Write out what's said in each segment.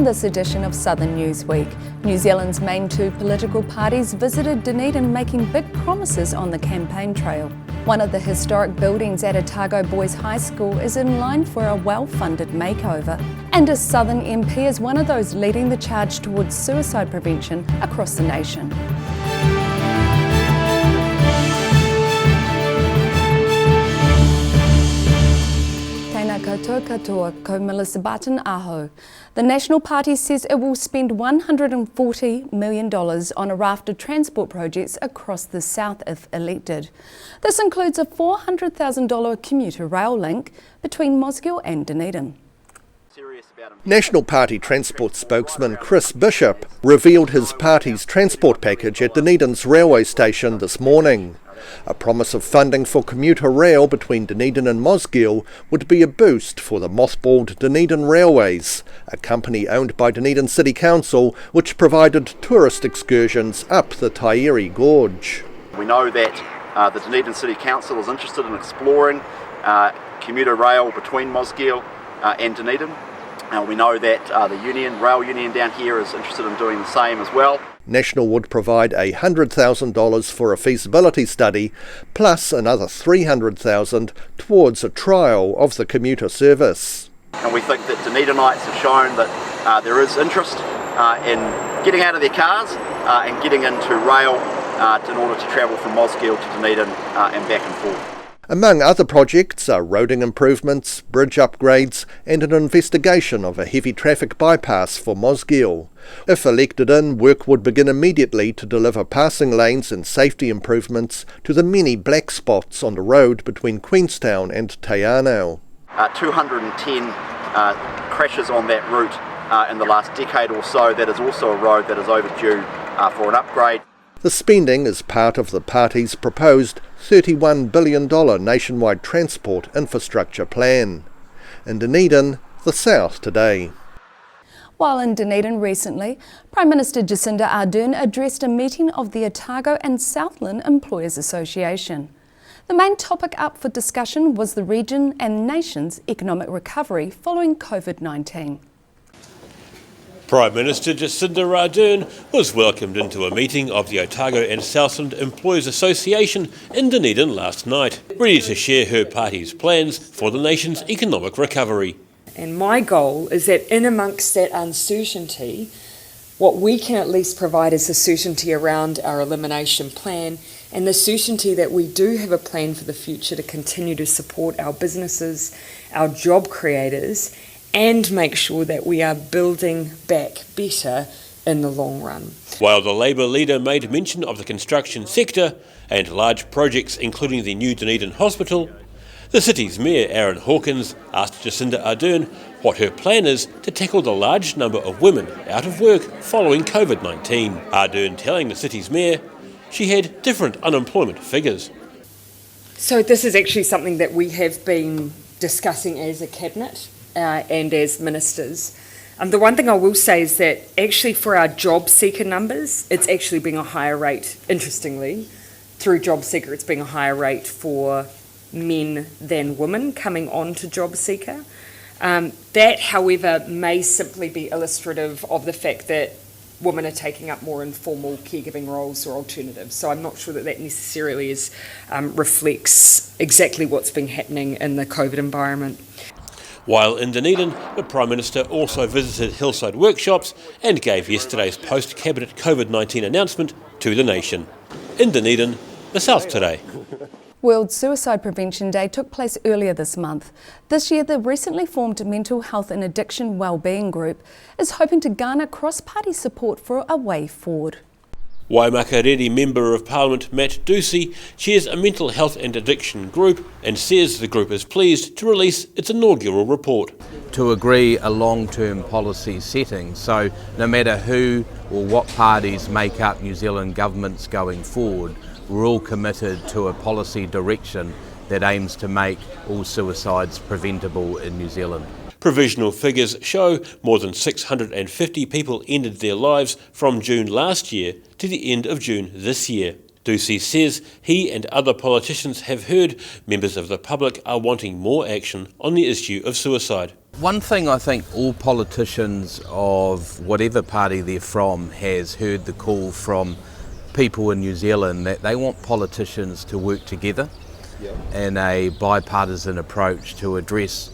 On this edition of Southern Newsweek, New Zealand's main two political parties visited Dunedin making big promises on the campaign trail. One of the historic buildings at Otago Boys High School is in line for a well-funded makeover. And a Southern MP is one of those leading the charge towards suicide prevention across the nation. Katoa ko Melissa Barton Aho. The National Party says it will spend $140 million on a raft of transport projects across the south if elected. This includes a $400,000 commuter rail link between Mosgiel and Dunedin. National Party Transport spokesman Chris Bishop revealed his party's transport package at Dunedin's railway station this morning. A promise of funding for commuter rail between Dunedin and Mosgiel would be a boost for the mothballed Dunedin Railways, a company owned by Dunedin City Council which provided tourist excursions up the Tairi Gorge. We know that the Dunedin City Council is interested in exploring commuter rail between Mosgiel and Dunedin. We know that the rail union down here is interested in doing the same as well. National would provide $100,000 for a feasibility study, plus another $300,000 towards a trial of the commuter service. And we think that Dunedinites have shown that there is interest in getting out of their cars and getting into rail in order to travel from Mosgiel to Dunedin and back and forth. Among other projects are roading improvements, bridge upgrades and an investigation of a heavy traffic bypass for Mosgiel. If elected in, work would begin immediately to deliver passing lanes and safety improvements to the many black spots on the road between Queenstown and Te Anau. 210 crashes on that route in the last decade or so. That is also a road that is overdue for an upgrade. The spending is part of the party's proposed $31 billion nationwide transport infrastructure plan. In Dunedin, the South today. While in Dunedin recently, Prime Minister Jacinda Ardern addressed a meeting of the Otago and Southland Employers Association. The main topic up for discussion was the region and nation's economic recovery following COVID-19. Prime Minister Jacinda Ardern was welcomed into a meeting of the Otago and Southland Employers Association in Dunedin last night, ready to share her party's plans for the nation's economic recovery. And my goal is that in amongst that uncertainty, what we can at least provide is the certainty around our elimination plan and the certainty that we do have a plan for the future to continue to support our businesses, our job creators, and make sure that we are building back better in the long run. While the Labour leader made mention of the construction sector and large projects including the new Dunedin Hospital, the city's Mayor Aaron Hawkins asked Jacinda Ardern what her plan is to tackle the large number of women out of work following COVID-19. Ardern telling the city's mayor she had different unemployment figures. So this is actually something that we have been discussing as a cabinet and as ministers. The one thing I will say is that actually for our job seeker numbers, it's actually been a higher rate, interestingly. Through job seeker, it's been a higher rate for men than women coming on to job seeker. That, however, may simply be illustrative of the fact that women are taking up more informal caregiving roles or alternatives. So I'm not sure that that necessarily reflects exactly what's been happening in the COVID environment. While in Dunedin, the Prime Minister also visited hillside workshops and gave yesterday's post-cabinet COVID-19 announcement to the nation. In Dunedin, the South today. World Suicide Prevention Day took place earlier this month. This year, the recently formed Mental Health and Addiction Wellbeing Group is hoping to garner cross-party support for a way forward. Waimakariri Member of Parliament Matt Ducey chairs a mental health and addiction group and says the group is pleased to release its inaugural report. To agree a long-term policy setting, so no matter who or what parties make up New Zealand governments going forward, we're all committed to a policy direction that aims to make all suicides preventable in New Zealand. Provisional figures show more than 650 people ended their lives from June last year to the end of June this year. Ducey says he and other politicians have heard members of the public are wanting more action on the issue of suicide. One thing I think all politicians of whatever party they're from has heard the call from people in New Zealand that they want politicians to work together in a bipartisan approach to address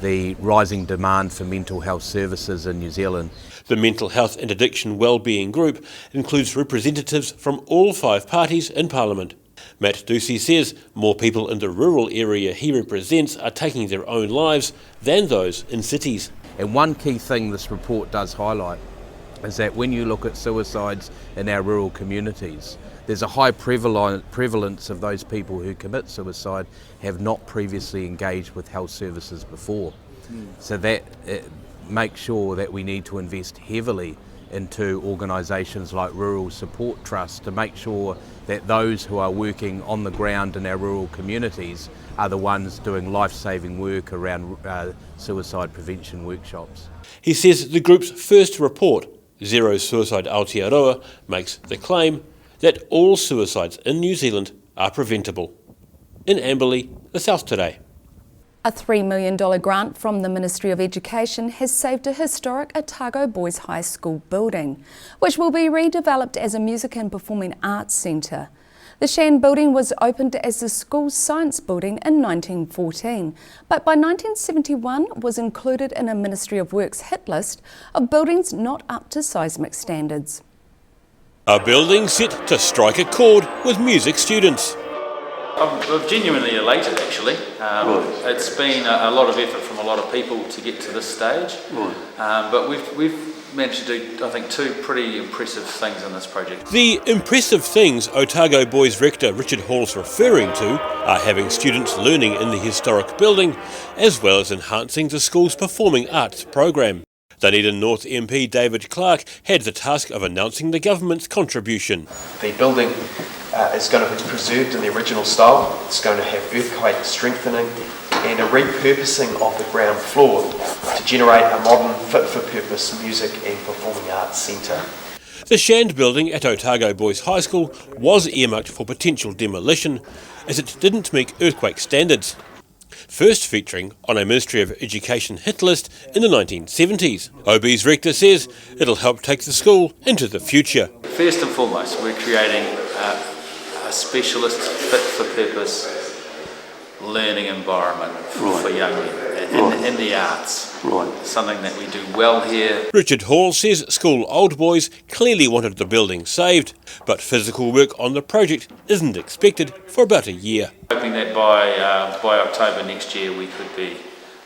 the rising demand for mental health services in New Zealand. The Mental Health and Addiction Wellbeing Group includes representatives from all 5 parties in Parliament. Matt Ducey says more people in the rural area he represents are taking their own lives than those in cities. And one key thing this report does highlight is that when you look at suicides in our rural communities, there's a high prevalence of those people who commit suicide have not previously engaged with health services before. So that makes sure that we need to invest heavily into organisations like Rural Support Trust to make sure that those who are working on the ground in our rural communities are the ones doing life-saving work around suicide prevention workshops. He says the group's first report, Zero Suicide Aotearoa, makes the claim that all suicides in New Zealand are preventable. In Amberley, the South Today. A $3 million grant from the Ministry of Education has saved a historic Otago Boys High School building, which will be redeveloped as a music and performing arts centre. The Shan building was opened as the school's science building in 1914, but by 1971 was included in a Ministry of Works hit list of buildings not up to seismic standards. A building set to strike a chord with music students. I'm genuinely elated, actually. It's been a lot of effort from a lot of people to get to this stage, but we've managed to do, I think, 2 pretty impressive things in this project. The impressive things Otago Boys rector Richard Hall's referring to are having students learning in the historic building, as well as enhancing the school's performing arts program. Dunedin North MP David Clark had the task of announcing the government's contribution. The building is going to be preserved in the original style. It's going to have earthquake strengthening and a repurposing of the ground floor to generate a modern, fit-for-purpose music and performing arts centre. The Shand building at Otago Boys High School was earmarked for potential demolition as it didn't meet earthquake standards. First featuring on a Ministry of Education hit list in the 1970s. OB's rector says it'll help take the school into the future. First and foremost, we're creating a specialist, fit-for-purpose learning environment for young men in the arts. Something that we do well here. Richard Hall says school old boys clearly wanted the building saved, but physical work on the project isn't expected for about a year. Hoping that by October next year we could be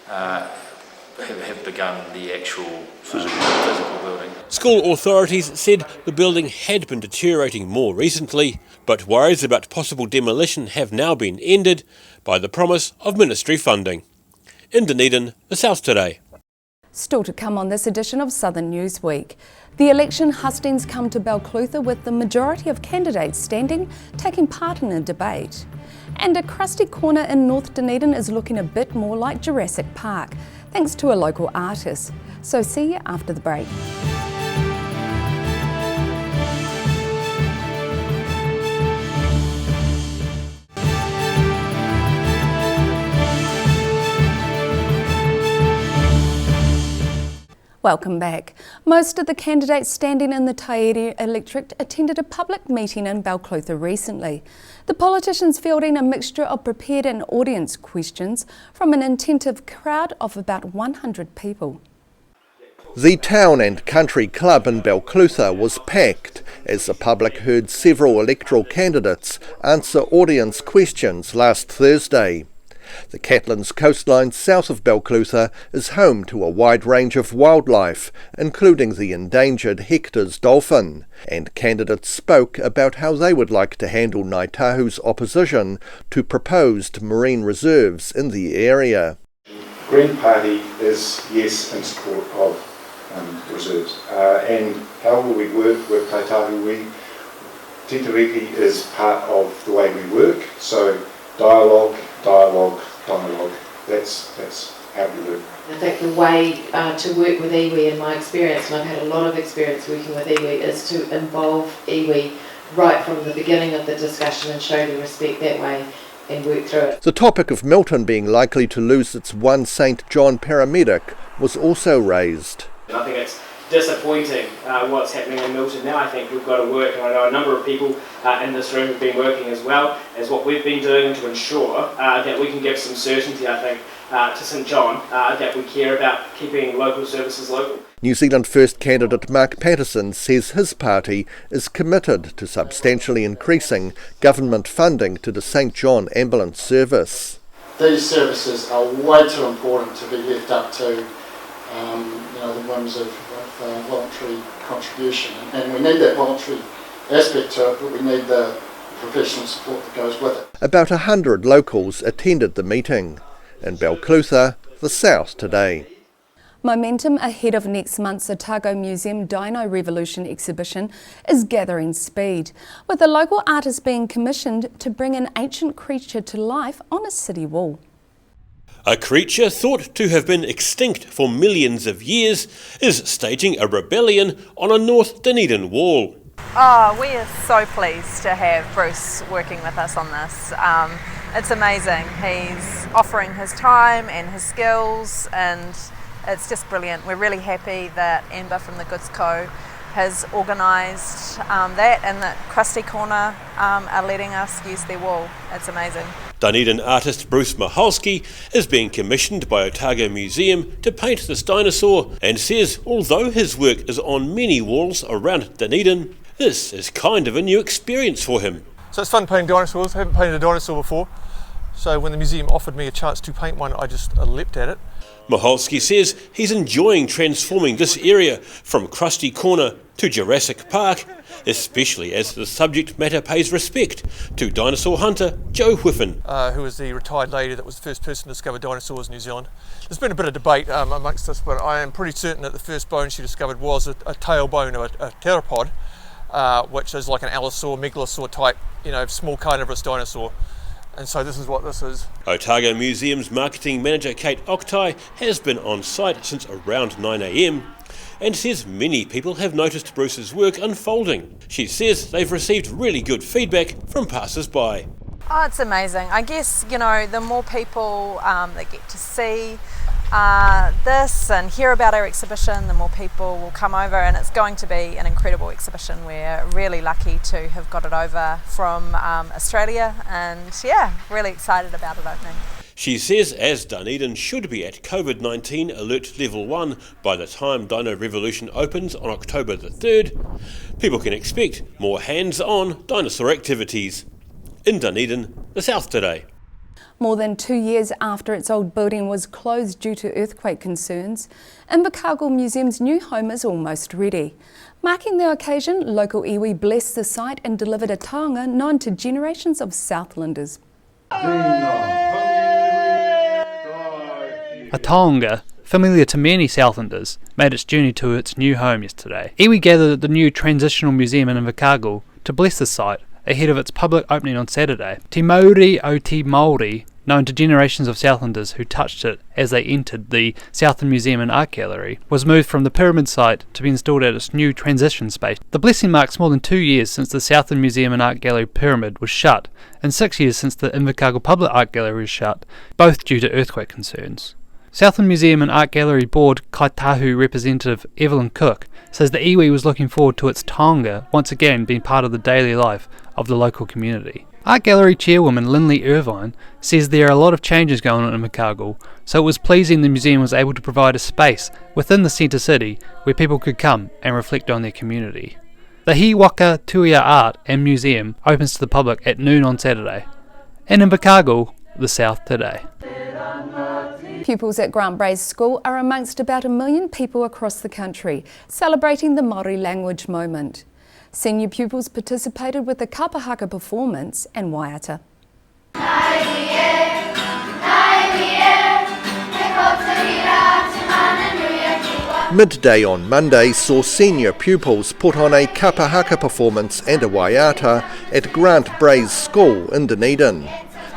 have begun the actual physical building. School authorities said the building had been deteriorating more recently, but worries about possible demolition have now been ended by the promise of ministry funding. In Dunedin, the South Today. Still to come on this edition of Southern Newsweek. The election hustings come to Balclutha with the majority of candidates standing, taking part in a debate. And a crusty corner in North Dunedin is looking a bit more like Jurassic Park, thanks to a local artist. So see you after the break. Welcome back. Most of the candidates standing in the Tairi electorate attended a public meeting in Balclutha recently. The politicians fielding a mixture of prepared and audience questions from an attentive crowd of about 100 people. The Town and Country Club in Balclutha was packed as the public heard several electoral candidates answer audience questions last Thursday. The Catlins coastline south of Balclutha is home to a wide range of wildlife, including the endangered Hector's dolphin, and candidates spoke about how they would like to handle Ngāi Tahu's opposition to proposed marine reserves in the area. Green Party is, yes, in support of reserves. And how will we work with Ngāi Tahu? Titiriki is part of the way we work, so dialogue. That's how we work. I think the way to work with iwi, in my experience, and I've had a lot of experience working with iwi, is to involve iwi right from the beginning of the discussion and show the respect that way and work through it. The topic of Milton being likely to lose its one St John paramedic was also raised. I think it's disappointing what's happening in Milton now. I think we've got to work, and I know a number of people in this room have been working as well as what we've been doing to ensure that we can give some certainty, I think, to St John, that we care about keeping local services local. New Zealand First candidate Mark Patterson says his party is committed to substantially increasing government funding to the St John ambulance service. These services are way too important to be left up to the whims of voluntary contribution, and we need that voluntary aspect to it, but we need the professional support that goes with it. About 100 locals attended the meeting. In Balclutha, the South Today. Momentum ahead of next month's Otago Museum Dino Revolution exhibition is gathering speed, with a local artist being commissioned to bring an ancient creature to life on a city wall. A creature thought to have been extinct for millions of years is staging a rebellion on a North Dunedin wall. Oh, we are so pleased to have Bruce working with us on this. It's amazing. He's offering his time and his skills, and it's just brilliant. We're really happy that Amber from the Goods Co has organised that, and that Krusty Corner are letting us use their wall. It's amazing. Dunedin artist Bruce Mahalski is being commissioned by Otago Museum to paint this dinosaur, and says although his work is on many walls around Dunedin, this is kind of a new experience for him. So it's fun painting dinosaurs. I haven't painted a dinosaur before, so when the museum offered me a chance to paint one, I just leapt at it. Mahalski says he's enjoying transforming this area from Krusty Corner to Jurassic Park, especially as the subject matter pays respect to dinosaur hunter Jo Whiffen. Who was the retired lady that was the first person to discover dinosaurs in New Zealand. There's been a bit of debate amongst us, but I am pretty certain that the first bone she discovered was a tailbone of a pteropod, which is like an allosaur, megalosaur type, small carnivorous dinosaur. And so this is what this is. Otago Museum's marketing manager Kate Oktai has been on site since around 9 a.m. and says many people have noticed Bruce's work unfolding. She says they've received really good feedback from passers-by. Oh, it's amazing. I guess, the more people that get to see this and hear about our exhibition, the more people will come over, and it's going to be an incredible exhibition. We're really lucky to have got it over from Australia, and really excited about it opening. She says as Dunedin should be at COVID-19 alert level 1 by the time Dino Revolution opens on October the 3rd, people can expect more hands-on dinosaur activities. In Dunedin, the South Today. More than 2 years after its old building was closed due to earthquake concerns, Invercargill Museum's new home is almost ready. Marking the occasion, local iwi blessed the site and delivered a taonga known to generations of Southlanders. A taonga, familiar to many Southlanders, made its journey to its new home yesterday. Iwi gathered at the new Transitional Museum in Invercargill to bless the site ahead of its public opening on Saturday. Te Mauri o Te Māori, known to generations of Southlanders who touched it as they entered the Southland Museum and Art Gallery, was moved from the pyramid site to be installed at its new transition space. The blessing marks more than 2 years since the Southland Museum and Art Gallery pyramid was shut, and 6 years since the Invercargill Public Art Gallery was shut, both due to earthquake concerns. Southland Museum and Art Gallery Board Kaitahu representative Evelyn Cook says the iwi was looking forward to its taonga once again being part of the daily life of the local community. Art Gallery chairwoman Lindley Irvine says there are a lot of changes going on in Invercargill, so it was pleasing the museum was able to provide a space within the centre city where people could come and reflect on their community. The Hiwaka Tuia Art and Museum opens to the public at noon on Saturday. In Invercargill, the South Today. Pupils at Grant Braes School are amongst about 1 million people across the country, celebrating the Māori language moment. Senior pupils participated with a kapahaka performance and waiata. Midday on Monday saw senior pupils put on a kapahaka performance and a waiata at Grant Braes School in Dunedin.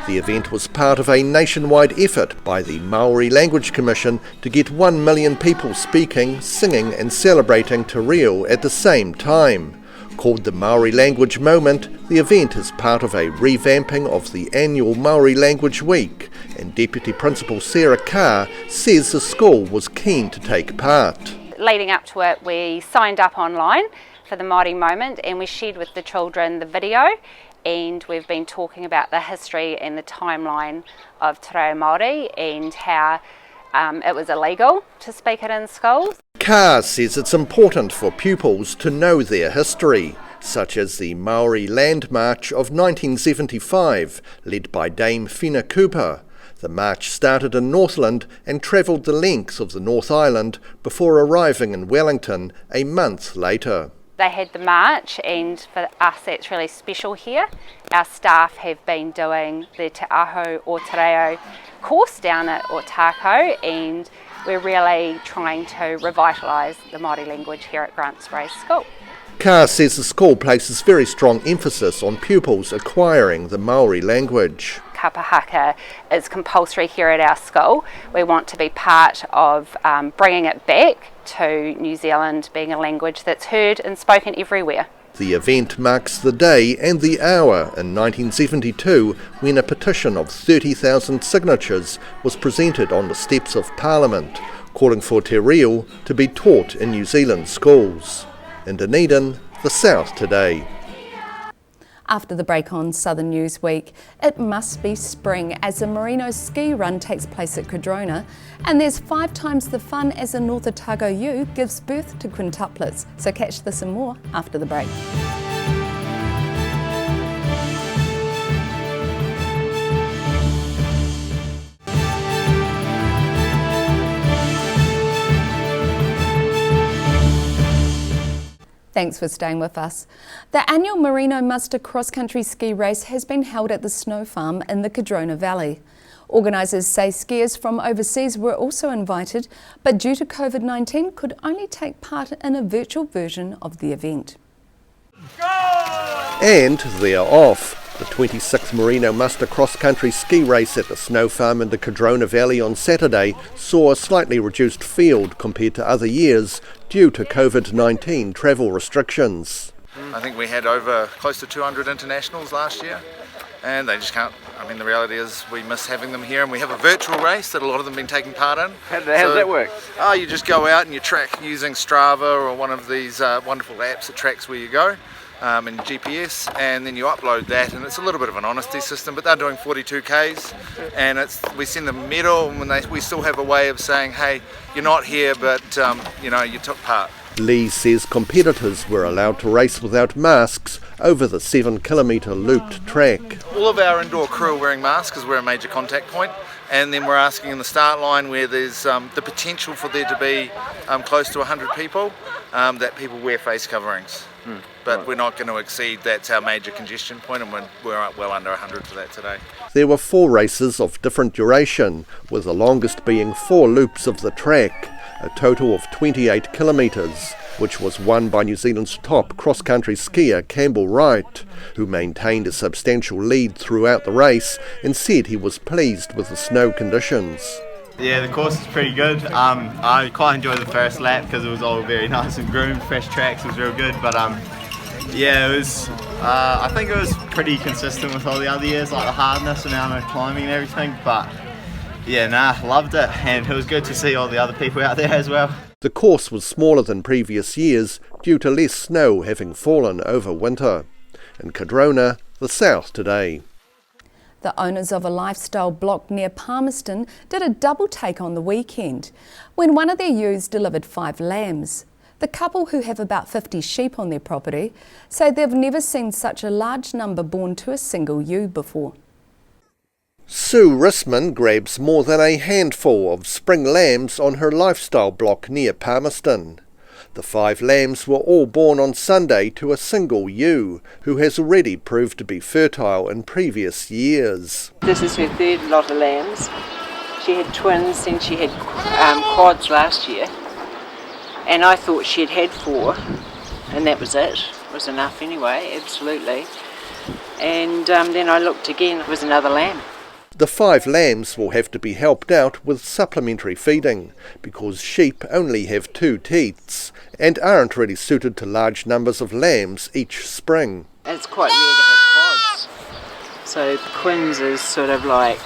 The event was part of a nationwide effort by the Māori Language Commission to get 1 million people speaking, singing and celebrating Te Reo at the same time. Called the Maori Language Moment, the event is part of a revamping of the annual Maori Language Week, and Deputy Principal Sarah Carr says the school was keen to take part. Leading up to it, we signed up online for the Māori Moment and we shared with the children the video, and we've been talking about the history and the timeline of Te Reo Māori and how it was illegal to speak it in schools. Carr says it's important for pupils to know their history, such as the Maori Land March of 1975, led by Dame Whina Cooper. The march started in Northland and travelled the length of the North Island before arriving in Wellington a month later. They had the march, and for us that's really special here. Our staff have been doing the Te Aho o Te Reo course down at Otako, and we're really trying to revitalise the Māori language here at Grants Ray School. Carr says the school places very strong emphasis on pupils acquiring the Maori language. Kapahaka is compulsory here at our school. We want to be part of bringing it back to New Zealand being a language that's heard and spoken everywhere. The event marks the day and the hour in 1972 when a petition of 30,000 signatures was presented on the steps of Parliament, calling for te reo to be taught in New Zealand schools. In Dunedin, the South Today. After the break on Southern Newsweek, it must be spring as the Merino ski run takes place at Cadrona, and there's 5 times the fun as the North Otago U gives birth to quintuplets. So catch this and more after the break. Thanks for staying with us. The annual Merino Muster cross-country ski race has been held at the Snow Farm in the Cadrona Valley. Organisers say skiers from overseas were also invited, but due to COVID-19 could only take part in a virtual version of the event. And they're off. The 26th Merino Muster cross-country ski race at the Snow Farm in the Cadrona Valley on Saturday saw a slightly reduced field compared to other years due to COVID-19 travel restrictions. I think we had over close to 200 internationals last year, and they just can't. I mean, the reality is we miss having them here, and we have a virtual race that a lot of them have been taking part in. How does that work? You just go out and you track using Strava or one of these wonderful apps that tracks where you go. And GPS, and then you upload that, and it's a little bit of an honesty system, but they're doing 42 Ks, and we send them a medal, and we still have a way of saying, hey, you're not here, but you took part. Lee says competitors were allowed to race without masks over the 7-kilometre looped track. All of our indoor crew are wearing masks because we're a major contact point, and then we're asking in the start line where there's the potential for there to be close to 100 people, that people wear face coverings. But we're not going to exceed, that's our major congestion point, and we're well under 100 for that today. There were 4 races of different duration, with the longest being 4 loops of the track, a total of 28 kilometres, which was won by New Zealand's top cross-country skier Campbell Wright, who maintained a substantial lead throughout the race and said he was pleased with the snow conditions. Yeah, the course is pretty good. I quite enjoyed the first lap because it was all very nice and groomed, fresh tracks, it was real good. But yeah, it was. I think it was pretty consistent with all the other years, like the hardness and amount of climbing and everything. But yeah, loved it, and it was good to see all the other people out there as well. The course was smaller than previous years due to less snow having fallen over winter. In Cadrona, the South Today. The owners of a lifestyle block near Palmerston did a double take on the weekend when one of their ewes delivered 5 lambs. The couple, who have about 50 sheep on their property, say they've never seen such a large number born to a single ewe before. Sue Risman grabs more than a handful of spring lambs on her lifestyle block near Palmerston. The 5 lambs were all born on Sunday to a single ewe, who has already proved to be fertile in previous years. This is her 3rd lot of lambs. She had twins and she had quads last year. And I thought she'd had 4, and that was it. It was enough anyway, absolutely. And then I looked again, it was another lamb. The 5 lambs will have to be helped out with supplementary feeding because sheep only have 2 teats and aren't really suited to large numbers of lambs each spring. It's quite rare to have quads. So quins is sort of like,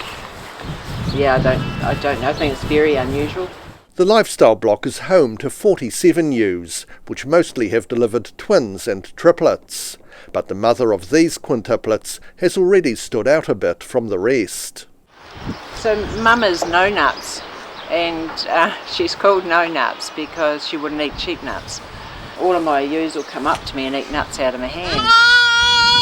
yeah, I don't know, I think it's very unusual. The lifestyle block is home to 47 ewes, which mostly have delivered twins and triplets. But the mother of these quintuplets has already stood out a bit from the rest. So Mum is no nuts, and she's called no nuts because she wouldn't eat sheep nuts. All of my ewes will come up to me and eat nuts out of my hand,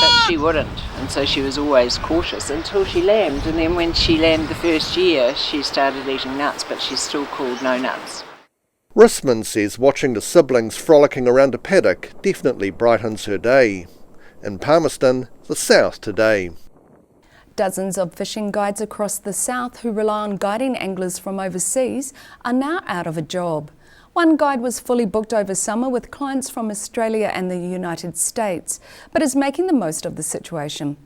but she wouldn't, and so she was always cautious until she lambed, and then when she lambed the first year she started eating nuts, but she's still called no nuts. Risman says watching the siblings frolicking around a paddock definitely brightens her day. In Palmerston, the South Today. Dozens of fishing guides across the south who rely on guiding anglers from overseas are now out of a job. One guide was fully booked over summer with clients from Australia and the United States, but is making the most of the situation.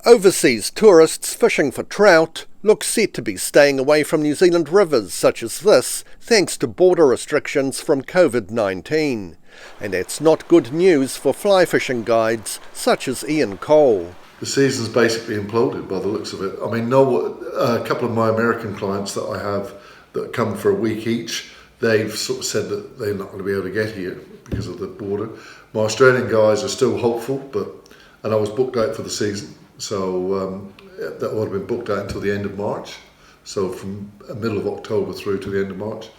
Overseas tourists fishing for trout look set to be staying away from New Zealand rivers such as this thanks to border restrictions from COVID-19. And that's not good news for fly fishing guides such as Ian Cole. The season's basically imploded by the looks of it. I mean, a couple of my American clients that I have that come for a week each, they've sort of said that they're not going to be able to get here because of the border. My Australian guys are still hopeful, and I was booked out for the season, so that would have been booked out until the end of March, so from the middle of October through to the end of March.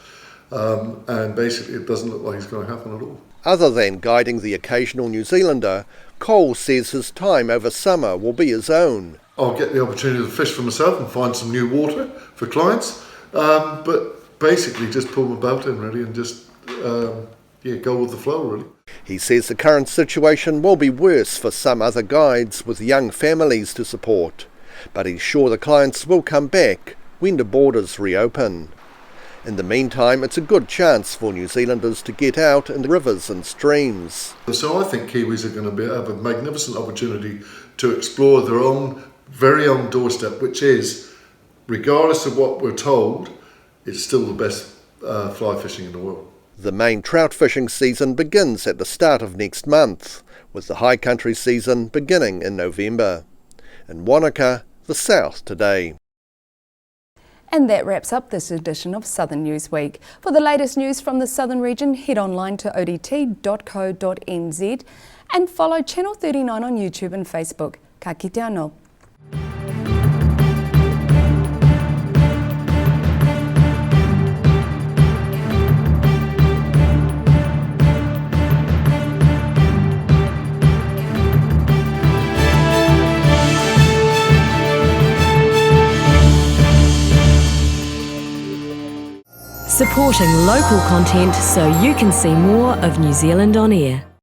And basically it doesn't look like it's going to happen at all. Other than guiding the occasional New Zealander, Cole says his time over summer will be his own. I'll get the opportunity to fish for myself and find some new water for clients, but basically just pull my boat in really and just go with the flow really. He says the current situation will be worse for some other guides with young families to support, but he's sure the clients will come back when the borders reopen. In the meantime, it's a good chance for New Zealanders to get out in the rivers and streams. So I think Kiwis are going to have a magnificent opportunity to explore their own, very own doorstep, which is, regardless of what we're told, it's still the best fly fishing in the world. The main trout fishing season begins at the start of next month, with the high country season beginning in November. In Wanaka, the South Today. And that wraps up this edition of Southern Newsweek. For the latest news from the Southern region, head online to odt.co.nz and follow Channel 39 on YouTube and Facebook. Ka kite anō. Supporting local content so you can see more of New Zealand on air.